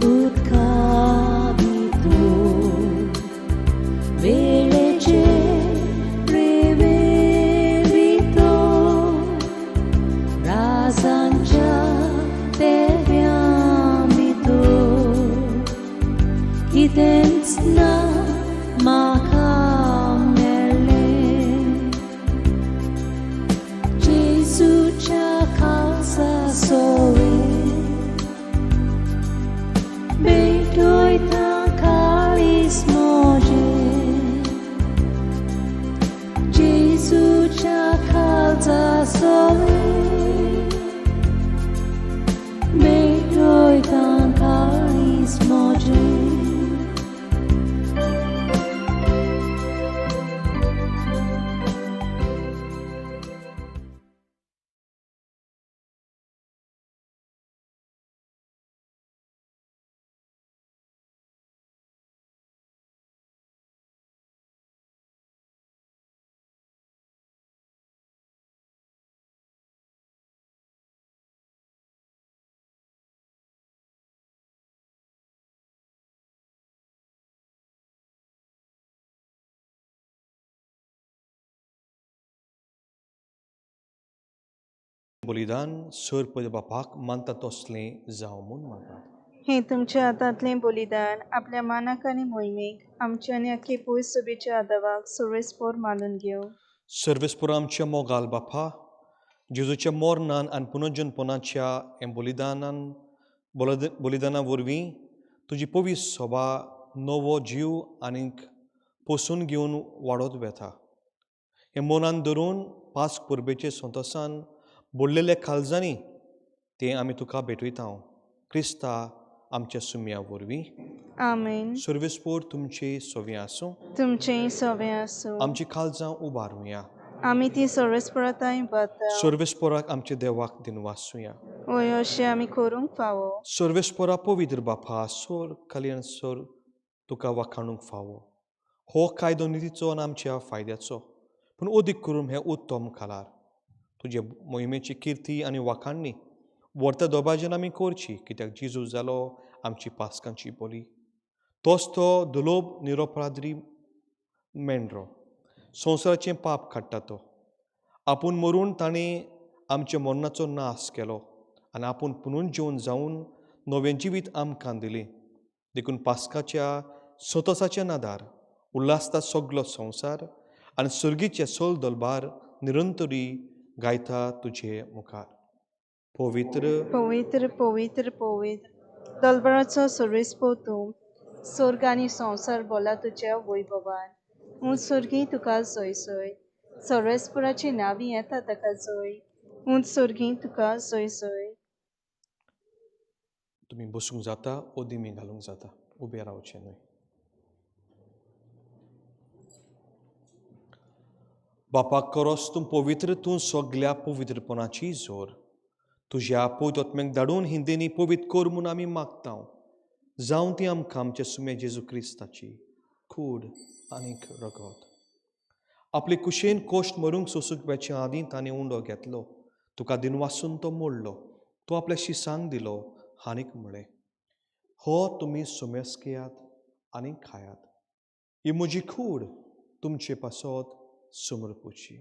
utkabitu velece prevevito razancha teviamito kitensna makamele Jesucia causa soe बलिदान सर्पद बापाक मानता तसलें जावं म्हूण मागतात हे तुमच्या हातांतलें बलिदान आपल्या मानाक आनी मोहिमेक आमच्या आनी आख्खे पयस सोबीच्या आदावाक सर्वेस्पोर मानून घेव. सर्वेस्पुरा आमच्या मोगाल बापा जेजूच्या मोरणान आनी पुनर्जन्मपणाच्या हे बलिदाना वरवीं तुजी पवित्र सभा नवो जीव आनीक पोसून घेवन वाडत वेता हे मनान धरून पास्क परबेचे संतोसान बुडलेल्या काळजांनी तें आमी तुका भेटयता क्रिस्ता आमच्या सुम्या वरवीं आमीन. सर्वेस्पोर तुमचे सोवें आसूं तुमचें सोवें आसूं. आमची काळजां उबारुया आमी ती सर्वेस्परताय बता सर्वेस्पोराक आमच्या देवाक दिन वाचुया वय अशें आमी करूंक फावो. सर्वेस्पोरा पवित्र बापा सोर कल्याण सोर तुका वाखाणूंक फावो हो कायदो नितीचो आनी आमच्या फायद्याचो पूण अदीक करून हे उत्तम कालार तुजे मोहिमेची किर्ती आनी वाखाणणी वर्त दोबाजन आमी करची कित्याक जेजू जालो आमची पास्कांची बोली तोच तो दुलोब निरोपराद्री मेंढरो संवसाराचें पाप काडटा तो आपूण मरून ताणें आमच्या मरणाचो नाश केलो आनी आपूण पुनून जिवन जावन नवें जिवीत आमकां दिलें. देखून पास्काच्या संतोसाच्या नादार उल्हासता सगलो संवसार आनी सर्गीचे सोल दलबार निरंतरी गायता तुजे मुखार. पवित्र पवित्र पवित्र पवित्र दलबराचो सर्वेस्पो तूं, स्वर्ग आनी संवसार बोला तुज्या वैभवान. उंच सर्गी तुका जय जय, सर्वेस्पराची नांवी येता ताका जय. उंच सर्गी तुका जय जय. तुमी बसूंक जाता ओ दिमी घालूंक जाता, उबे रावचें न्हय. बापाक करोस तूं पवित्र, तूं सगल्या पवित्रपणाची जोर. तुज्या पवित्र आत्म्याक धाडून ही देणी पवित्र कर म्हूण आमी मागतांव. जावं ती आमकां आमचे सुमे जेजू क्रिस्ताची कूड आनीक रगत. आपले कुशेन कोश्ट मरूंक सोंसुकप्याचे आदीं ताणें उंडो घेतलो. तुका दिनवासून तो मोडलो. तो आपल्या शिसांक दिलो आनीक म्हळें, हो तुमी सुमेस घेयात आनी खायात. ही म्हजी कूड तुमचे पासत समर्पूची.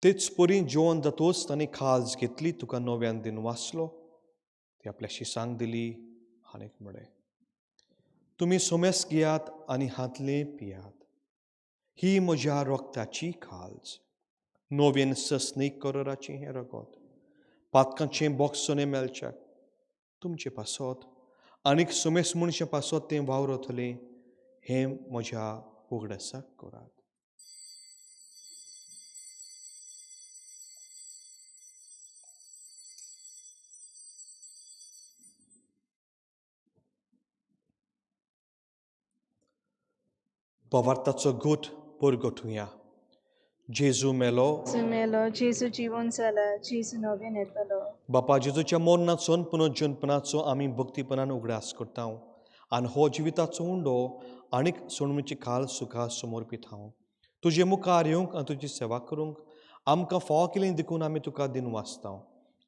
तेच परी जेवण जातोच ताणें खाज घेतली. तुका नव्यान दिन वाचलो. ती आपल्या शिसांक दिली आनीक म्हळें, तुमी सोमेस घेयात आनी हातले पियात. ही म्हज्या रोगताची खाज, नव्यान सस्नीक कराराचें हें रगत. पातकांचें बोगसोने मेलच्याक तुमचे पासत आनीक सोमेस मनशे पासत तें वावरतलें. हें म्हज्या उगडासाक करात. पवार्ताचो घोट परगटुया. जेजू मेलो, जेजू मेलो, जेजू जिवन जाला, जेजू नव्यान येतलो. बापा जेजूच्या मरणाचो आनी पुनर्जन्मनाचो आमी भक्तीपणान उगडास करता आनी हो जिविताचो उंडो आनीक सोडणुची खाल सुखा समर्पीत हांव. तुजे मुखार येवंक आनी तुजी सेवा करूंक आमकां फाव केलें देखून आमी तुका दिन वाचता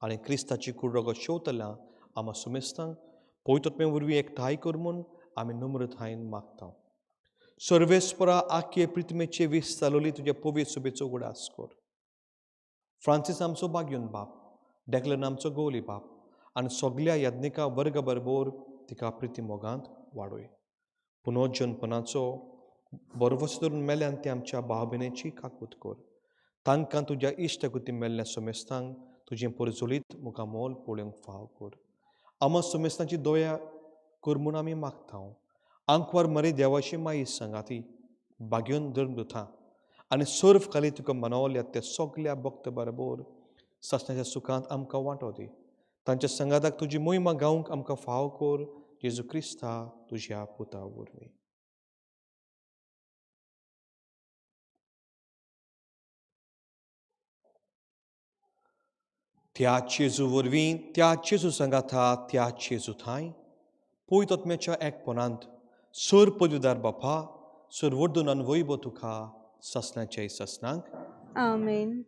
आनी क्रिस्ताची कूड रगत शेवतल्या आमकां सुमेस्तांक पवित्रत्मे वरवीं एकठांय कर म्हूण आमी नम्रतायेन मागता. सर्वेस्परा आख्ये पृथ्वीचे वीस चालोली तुज्या पवित्र सुबेचो उगडास कर. फ्रांसीस आमचो बाग्योन बाप, डेक्लन आमचो गोवली बाप आनी सगल्या यज्ञिका वर्ग बरोबर तिका प्रिती मोगांत वाडोय. पुनर्जन्मनाचो बरवस धरून मेल्यान ते आमच्या भाव भयणीची काकूट कर. तांकां तुज्या इश्टकुती मेल्ल्या सुमेस्तांक तुजें परजोलीत मुखामोल पळोवंक फाव कर. आमच्या सुमेस्तांची दया कर म्हूण आमी मागता. आंकवार मरे देवाची माई सांगाती बाग्योन धरून दुथा आनी सर्व खाली तुका मनवल्या त्या सगल्या भक्त बरोबर ससण्याच्या सुखांत आमकां वांटो दी. तांच्या संगाताक तुजी मोहिमा गावंक आमकां फाव कर. जेजू क्रिस्ता तुज्या पुता वरवीं. त्या जेजू वरवीं, त्या जेजू संगाथा, त्या जेजू थंय पवित्र आत्म्याच्या एकपणांत सर पदवीदार बापा, सर वर्दून आनी वैभव तुका ससण्याचे ससनांक. आमेन.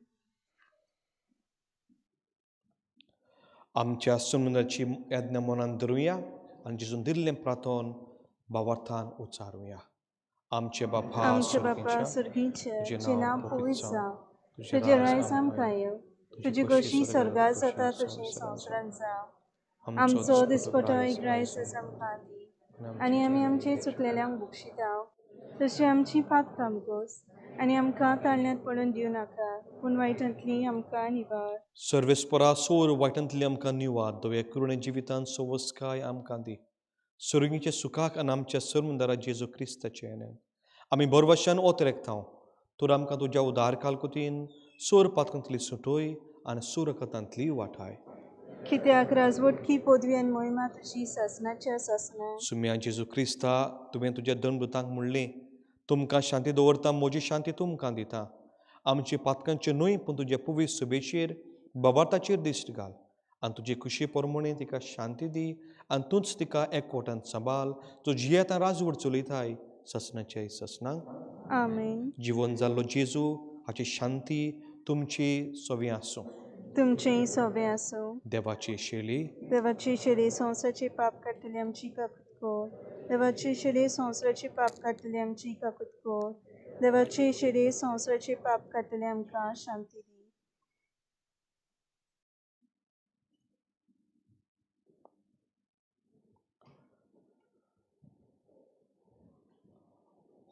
आमच्या समुद्राची यज्ञ मनान धरुया आनी जेजून दिल्लें प्रार्थन भावार्थान उच्चारुया. आमचे बापा आमचे बापा सुर्गीचे, जे नांव पवित्र जावं, तुजें राय आमकां येवं, तुजी कशी स्वर्गांत जाता तशें संवसारांत जावं. आमचो दिसपटो एक रायस आमकां दी आनी आमी आमचे चुकलेल्यांक बक्षिता तशी आमची पातकां मुगोस आनी आमकां ताळण्यांत पडून दिवं नाका, पूण वायटांतली आमकां निवार. सर्वेस्परा सोर वायटांतली आमकां निवार. धवे करुणे जिवितांत सवस्काय आमकां दी. सर्गीचे सुखाक आनी आमच्या सरमुंदारा जेजू क्रिस्ताचे येण्यान आमी बरवशान ओत रेखता. तर आमकां तुज्या उदार कालकुतीन सोर पातकांतली सुटोय आनी सुरकतांतली वाटाय. कित्याक राजवटकी पदवी आनी मोहिमा तुजी ससनाच्या ससना. सुम्या जेजू क्रिस्ता, तुवें तुज्या दंडदुतांक म्हणलें, तुमकां शांती दवरता, म्हजी शांती तुमकां दिता. आमची पातकांचे न्हय पूण तुज्या पवित्र सुबेचेर बाबाताचेर दिश्ट घाल आनी तुजे खुशी प्रमाणे तिका शांती दी आनी तूंच तिका एकवटान सांबाळ. तुजी येता राजवट चलयताय ससनाचे ससनांक. आमेन. जिवन जाल्लो जेजू हाची शांती तुमची सवी आसूं. तुमचें सोबें आसूं देवाची शेळी देवाची शेळी संवसाराची पाप काडटली आमची काकूत कोर देवाची शेळी संवसाराची पाप काडटली आमची काकूत कोर देवाची शेळी संवसाराची पाप काडटली आमकां शांती दी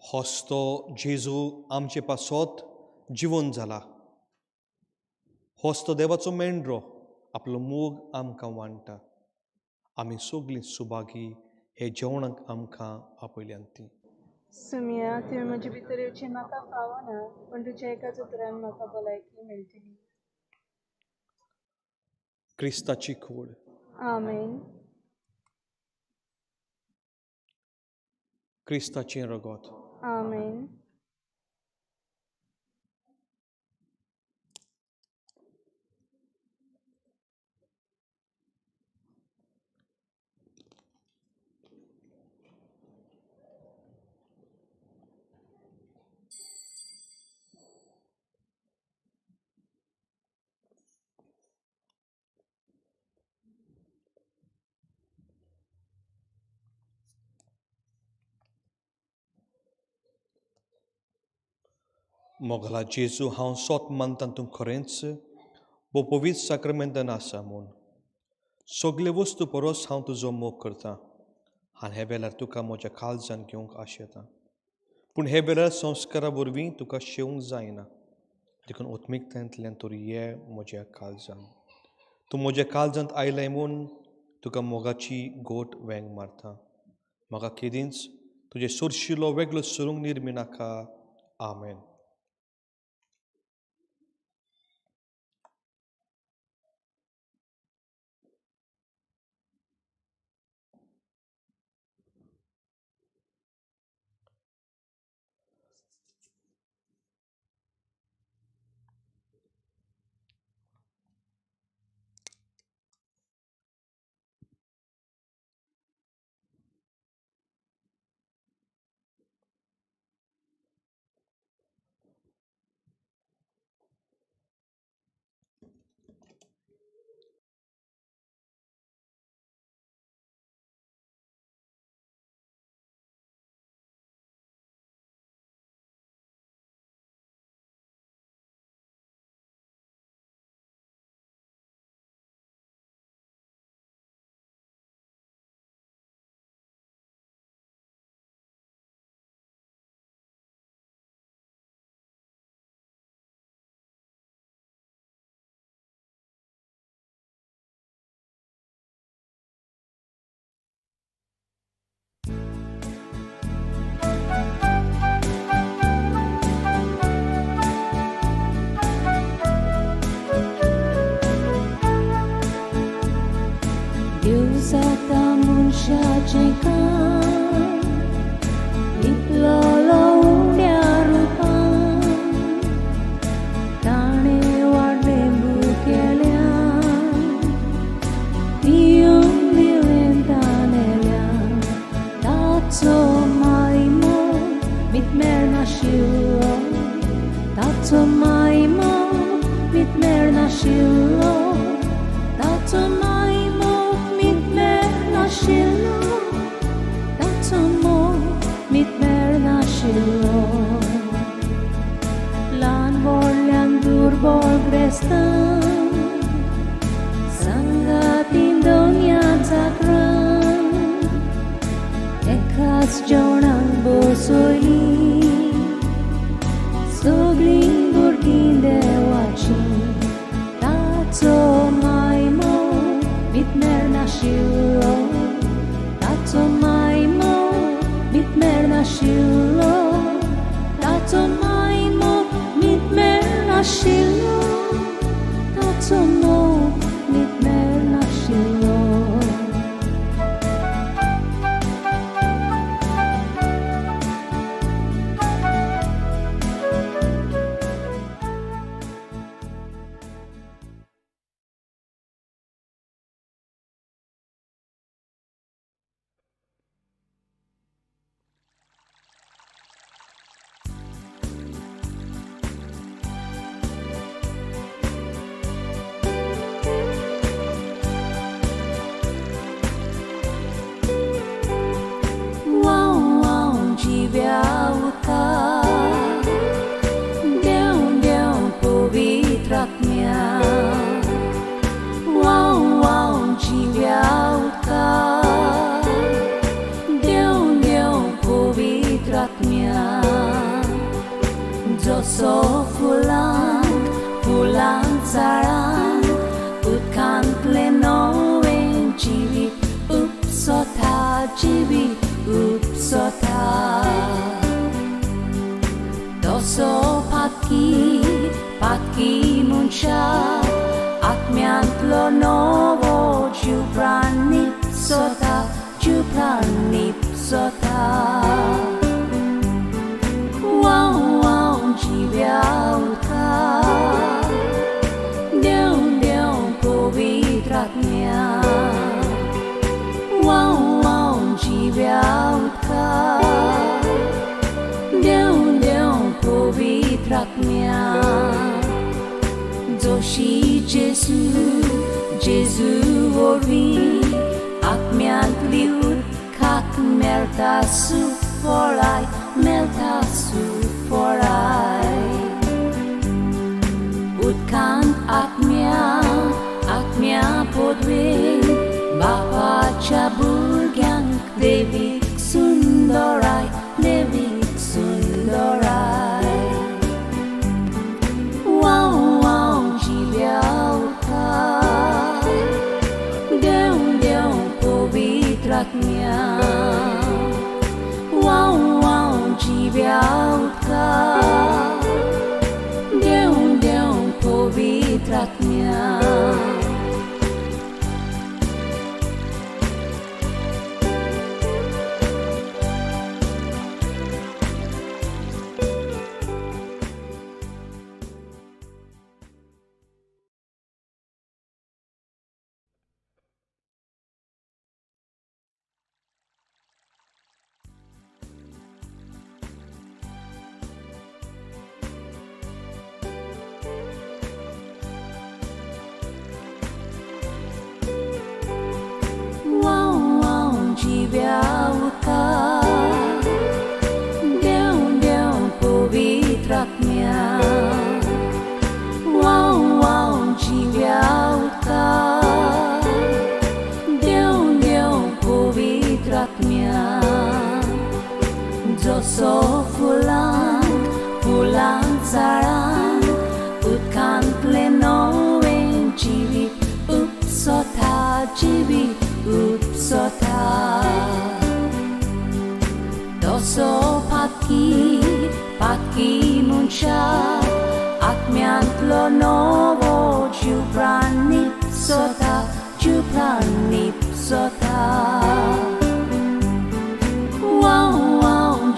होस्तो जेजू आमचे पासत जिवन जाला होस्तो देवाचो मेंढरो आपलो मोग आमकां वांटा आमी सगळीं सुभागी हे जेवणाक आमकां आपयल्यान ती सुमिया तुवें म्हजे भितर येवचें म्हाका फावना पूण तुज्या एकाच उतरान म्हाका भलायकी मेळटली क्रिस्ताची कूड आमेन क्रिस्ताचें रगत आमेन मोगला जेजू हांव सोत मानतां तूं खरेंच बो पवित्र साक्रमेंतान आसा म्हूण सगळे वस्तू परस हांव तुजो मोग करतां आनी हे वेळार तुका म्हज्या काळजान घेवंक आशेतां पूण हे वेळार संस्कारा वरवीं तुका शेवंक जायना देखून ओत्मिकतायेंतल्यान तर ये म्हज्या काळजान तूं म्हज्या काळजांत आयलें म्हूण तुका मोगाची गोट वेंग मारता म्हाका केदींच तुजे सुरशिलो वेगळो सुरूंक निर्मी नाका आमेन Diusata मनशाचें काम लिपलोलो उण्या रुपान ताणें वाडवेंबू केल्यान पियूंक दिलें ताणेल्यान ताचो मायमो मितमेळ नाशिल्लो ताचो मायमो मितमेळ नाशिल्लो ताचो मायमो मितमेळ नाशिल्लो ताचो मोग मितमेळ नाशिल्लो ल्हान व्हडल्यान दुर्बळ ग्रेस्तांक संगातीन दोनया जागरांक एकाच जेवणाक बसयलीं सगळीं भुरगीं देवाचीं ताचो मायमो मितमेळ नाशिल्लो ताचो मायमो मितमेळ नाशिल्लो ताचो मायमो मितमेळ नाशिल्लो ताचो मोग मितमेळ नाशिल्लो मनशाक आत्म्यांतलो नवो जीव प्राण निपसता जीव प्राण निपसता जिव्या उदका देव पवित्र आत्म्या जिव्या उदका देव पवित्र आत्म्या जोशी जेजू वरवीं आत्म्यांतली उदकाक मेळटा सुफोराय मेळटा सुफोराय उदकांत आत्म्या पोदवेन बापाच्या भुरग्यांक देवीक सुंदराय जिव्या उदका देव पवित्र आत्म्या जिव्या उदका देव पवित्र आत्म्या जिव्या उदका देव पवित्र आत्म्या जिव्या उदका देव पवित्र आत्म्या जसो फुलांक झाडांक उदकांतले नवें जिवीत उपसता तसो पातकी मनशाक आत्म्यांतलो नवो जीव प्राण निपसता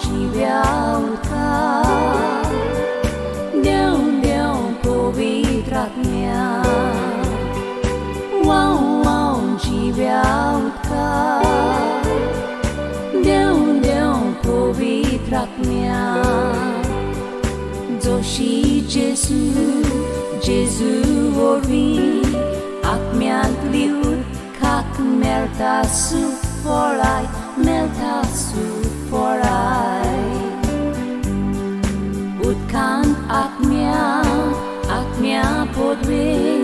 जिव्या उदका देव पवित्र आत्म्या जिव्या उदका देव पवित्र आत्म्या जोशी जेजू वरवीं आत्म्यांतली उदकाक मेळटा सुफोराय उदकांत आत्म्या पोदवेन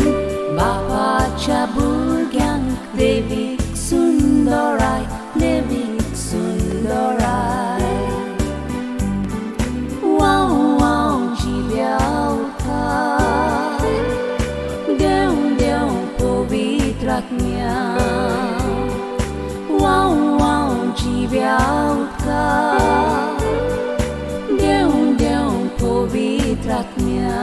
बापाच्या भुरग्यांक देवीक सुंदराय जिव्या उदका देव पवित्र आत्म्या जिव्या उदका देव पवित्र आत्म्या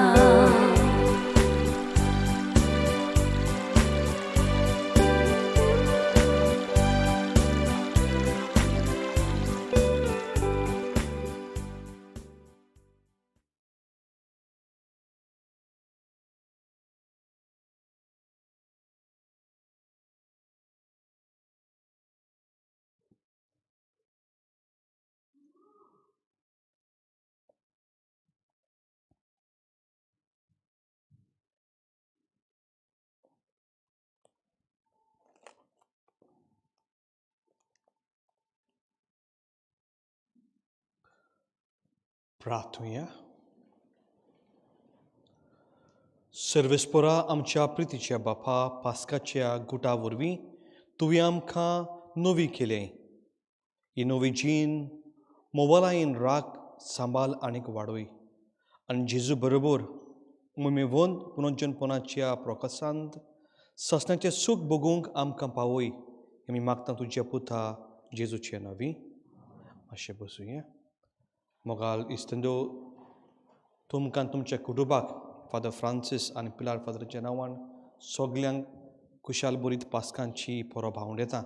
प्रार्थूया. सर्वेस्परा आमच्या प्रितीच्या बापा, पास्काच्या गुटा वरवीं तुवें आमकां नवी केलें. ही नवी जीण मोबायलायेन राख सांबाळ आनीक वाडोय. आनी जेजू बरोबर उमेवंत पुनर्जन्मपणाच्या प्रकाशांत ससण्याचें सूख भोगूंक आमकां पावय. आमी मागता तुज्या पुता जेजूचे नांवी. अशें बसूया. मोगाल इस्तंदो तुमकां तुमच्या कुटुंबाक फादर फ्रांसीस आनी पिलार फादराच्या नांवान सगल्यांक खुशाल बरीत पास्कांची परो भावंड येता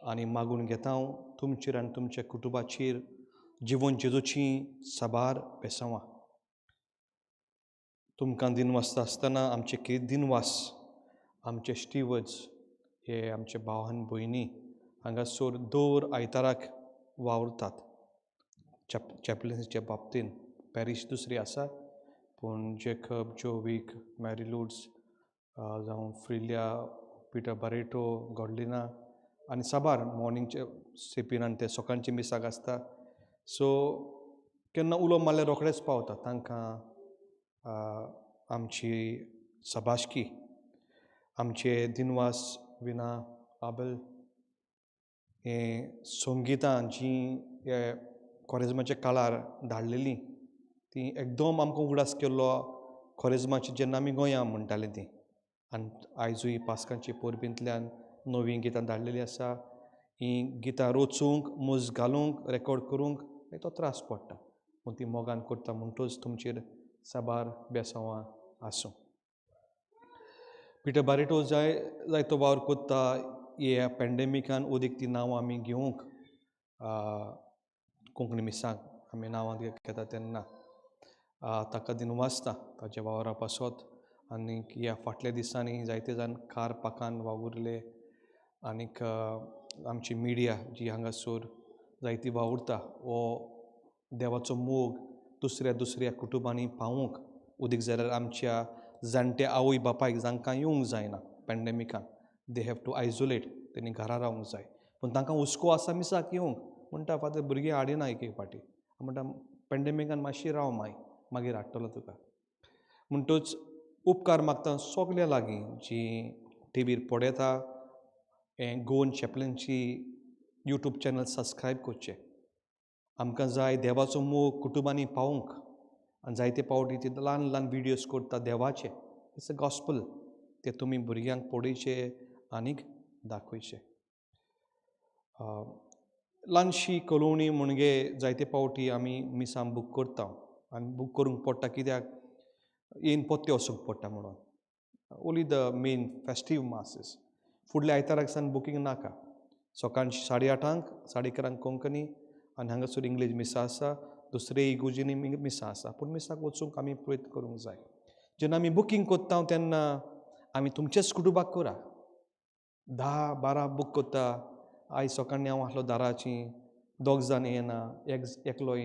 आनी मागून घेता हांव तुमचेर आनी तुमच्या कुटुंबाचेर जिवन जेजूची साबार बेसांवां. तुमकां दिनवास आसतना आमचे कितें दिनवास आमचे स्टिवर्ड्स हे आमचे भाव आनी भयणी हांगासर दर आयताराक वावरतात चॅपलिन्सीच्या बाबतींत. पॅरीश दुसरी आसा पूण जेकब, जोवीक, मॅरीलूड्स जावं फ्रिलिया, पिटर बारेटो, गॉडलिना आनी साबार मॉर्निंगचे सेपिनान ते सकाळचे मिसाक आसता. सो केन्ना उलो मारल्यार रोखडेच पावता तांकां आमची सबाशकी. आमचे दिनवास विना आबेल हें संगितां जीं हे कॉरेजमाच्या काळार धाडलेलीं ती एकदम आमकां उगडास केल्लो कॉरेजमाची जेन्ना आमी गोंया म्हणटालीं तीं. आनी आयजूय पास्कांची परबींतल्यान नवीं गितां धाडलेलीं आसा. हीं गितां रचूंक, मूज घालूंक, रेकॉर्ड करूंक तो त्रास पडटा पूण ती मोगान करता म्हणटूच तुमचेर साबार बेसांवां आसूं. पिटर बारेटो जाय तो वावर कोत्ता ह्या पॅन्डेमिकान ओदीक ती नांवां आमी घेवंक कोंकणी मिसांक आमी नांवां घेता तेन्ना ताका दिनवासता ताच्या वावरा पासत. आनीक ह्या फाटल्या दिसांनी जायते जाण कार पाकान वावुरले आनीक आमची मिडिया जी हांगासर जायती वावुरता हो देवाचो मोग दुसऱ्या कुटुंबांनी पावूंक ओदीक जाल्यार आमच्या जाणट्या आवय बापायक जांकां येवंक जायना पॅन्डेमिकान दे हॅव टू आयसोलेट तेणी घरा रावंक जाय पूण तांकां हुस्को आसा मिसाक येवंक म्हणटा फादर भुरगीं हाडिना एक फाटी म्हणटा पॅन्डेमिकान मातशी राव मागीर हाडटलो तुका. म्हणटूच उपकार मागता सगल्या लागीं जीं टीव्हीर पळयता हें गोवन चॅपलिनची यूट्यूब चॅनल सबस्क्रायब करचें. आमकां जाय देवाचो मोग कुटुंबांनी पावूंक आनी जायते पावटी ती ल्हान ल्हान विडियोज करता देवाचे. इट्स अ गॉस्पल ते तुमी भुरग्यांक पळोवचे आनीक दाखोवचे. ल्हानशी कलोवणी म्हणजे जायते पावटी आमी मिसां बूक करता आनी बूक करूंक पडटा कित्याक येवन पत्ते वचूंक पडटा म्हणून. Only the main festive masses. फुडल्या आयताराक सावन बुकींग नाका. सकाळची 8:30 11:30 कोंकणी आनी हांगासर इंग्लीश मिसां आसा. दुसरे इगुजीनी मिसां आसा पूण मिसाक वचूंक आमी प्रयत्न करूंक जाय. जेन्ना आमी बुकींग कोत्ता तेन्ना आमी तुमचेच कुटुंबाक करा. 10-12 बूक कोत्ता. आयज सकाळीं हांव आसलो दाराची 2 जाण येना एकलो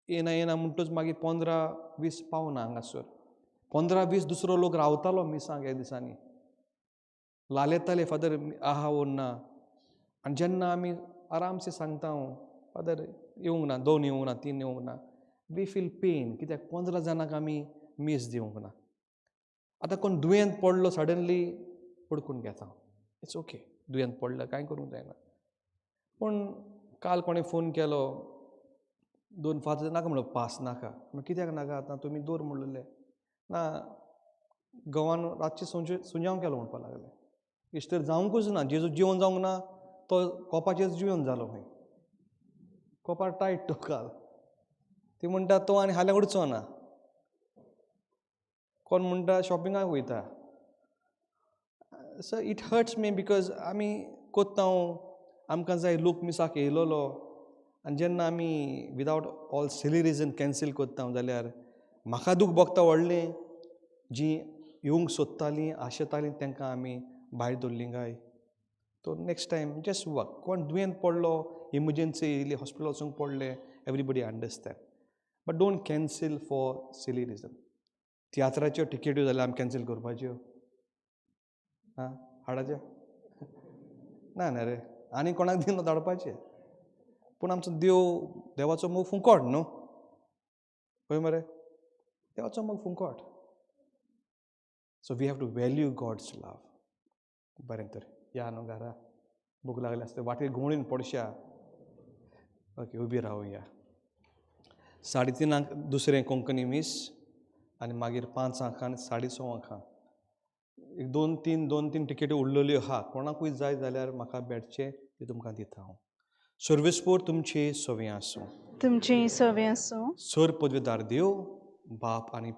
येना म्हणटूच मागीर 15-20 पावना हांगासर. 15-20 दुसरो लोक रावतालो मिसांक ह्या दिसांनी लालयताले फादर आहा वो ना. आनी जेन्ना आमी आरामसे सांगता फादर येवंक ना 2 येवंक ना 3 येवंक ना वी फील पेन कित्याक 15 जाणांक आमी मीस दिवंक ना. आतां कोण दुयेंत पडलो सडनली पडकून घेता. इट्स ओके दुयेंत पडलं कांय करूंक जायना. पूण काल कोणें फोन केलो 2 फादर नाका म्हणलो पास नाका. कित्याक नाका आतां तुमी दवर म्हणलें ना गोवान रातचे सुजांव केलो म्हणपाक लागले. इश्तर जावंकूच ना. जेजू जिवन जावंक ना तो कोपाचेर जिवन जालो खंय कोपार टायट तो काल. ती म्हणटा तो आनी हाल्या उडचो ना. कोण म्हणटा शॉपिंगाक वयता. So it hurts me because आमी कोत्ता आमकां जाय लोक मिसाक येयलोलो आनी जेन्ना आमी विदावट ऑल सिली रिजन कॅन्सील कोत्ता जाल्यार म्हाका दूख भोगता व्हडलें. जीं येवंक सोदतालीं आशेतालीं तांकां आमी भायर दवरलीं काय. तो नेक्स्ट टायम जस्ट वर्क. कोण दुयेंत पडलो इमर्जन्सी येयली हॉस्पिटल वचूंक पडलें everybody understand but don't cancel for silly reason. तियात्राच्यो टिकेट्यो जाल्यार आमी कॅन्सील करपाच्यो हाडाच्यो ना रे आनी कोणाक दिवन धाडपाचें. पूण आमचो देवाचो मोग फुंकोट न्हू पळय मरे देवाचो मोग फुंकोट. So we have to value God's love. बरें तर या न्हू घरा भूक लागली आसता वाटेर घुंवळीन पडशा. ओके उबी रावया. 3:30 दुसरें कोंकणी मीस आनी मागीर 5 आनी 6:15 एक 2-3 टिकेटी उरलेल्यो आहा. कोणाकूय जाय जाल्यार म्हाका बेडचे ते तुमकां दिता हांव. सर्वेस्पोर तुमची सोवी आसूं. तुमची सवय आसूं. सर पदवीदार देव बाप आनी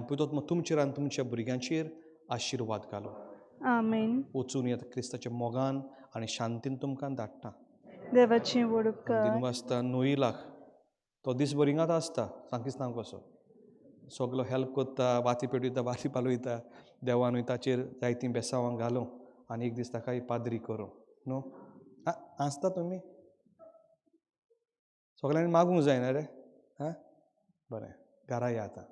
पुतात्मा तुमचेर आनी तुमच्या भुरग्यांचेर आशिर्वाद घालो. आमेन. वचून येता क्रिस्ताच्या मोगान आनी शांतीन तुमकां धाडटा. देवाचें व्हड उपकार. दिनवासता नोईलाक तो दीस बरिंगात आसता, सांगीच ना कसो सगलो हेल्प करता, वाती पेटयता, वाती पालयता, देवान ताचेर जायतीं बेसांवां घालूं आनी एक दीस ताका पाद्री करूं न्हू. आसता तुमी सगल्यांनी मागूंक जायना रे. बरें, घरा या आतां.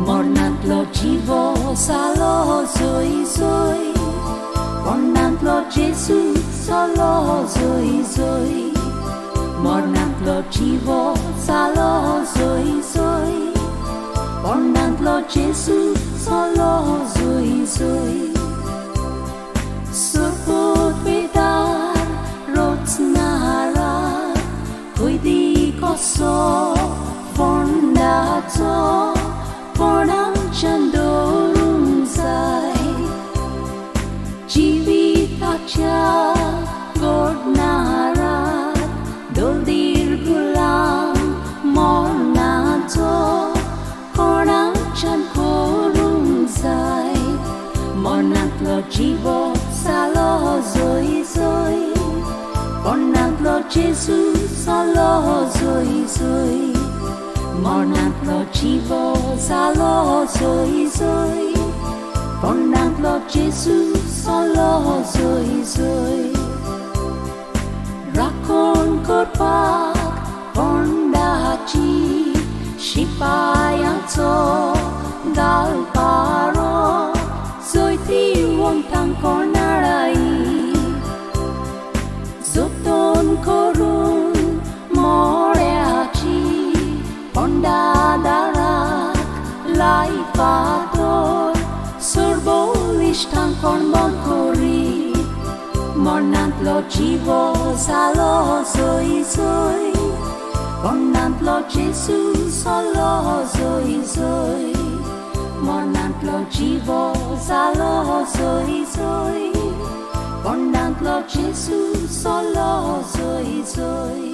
Mornantlo dziwo salo zoi zoi, mornantlo Jesu salo zoi zoi, mornantlo dziwo salo zoi zoi, mornantlo Jesu salo zoi zoi. Surput bedar rotsnara, kuidi koso fondato. Pornang chandorung sai, jivitacha godnarat, doldir gulam mornato. Pornang chandorung sai, mornatlo jivo salo zoi zoi, pornatlo Jesu salo zoi zoi. Mornantlo dziwo salo zoi zoi, mornantlo Jesu salo zoi zoi. Rakon korpak pondaci, shipayanto dalparo, zoi tiwong tangkonarai, zoton korun moreaci. Ponda darak lai pator, sorbolishtan kon bonkori. Mornantlo dziwo salo zoi zoi, mornantlo Jesu salo zoi zoi. Mornantlo dziwo salo zoi zoi, mornantlo Jesu salo zoi zoi.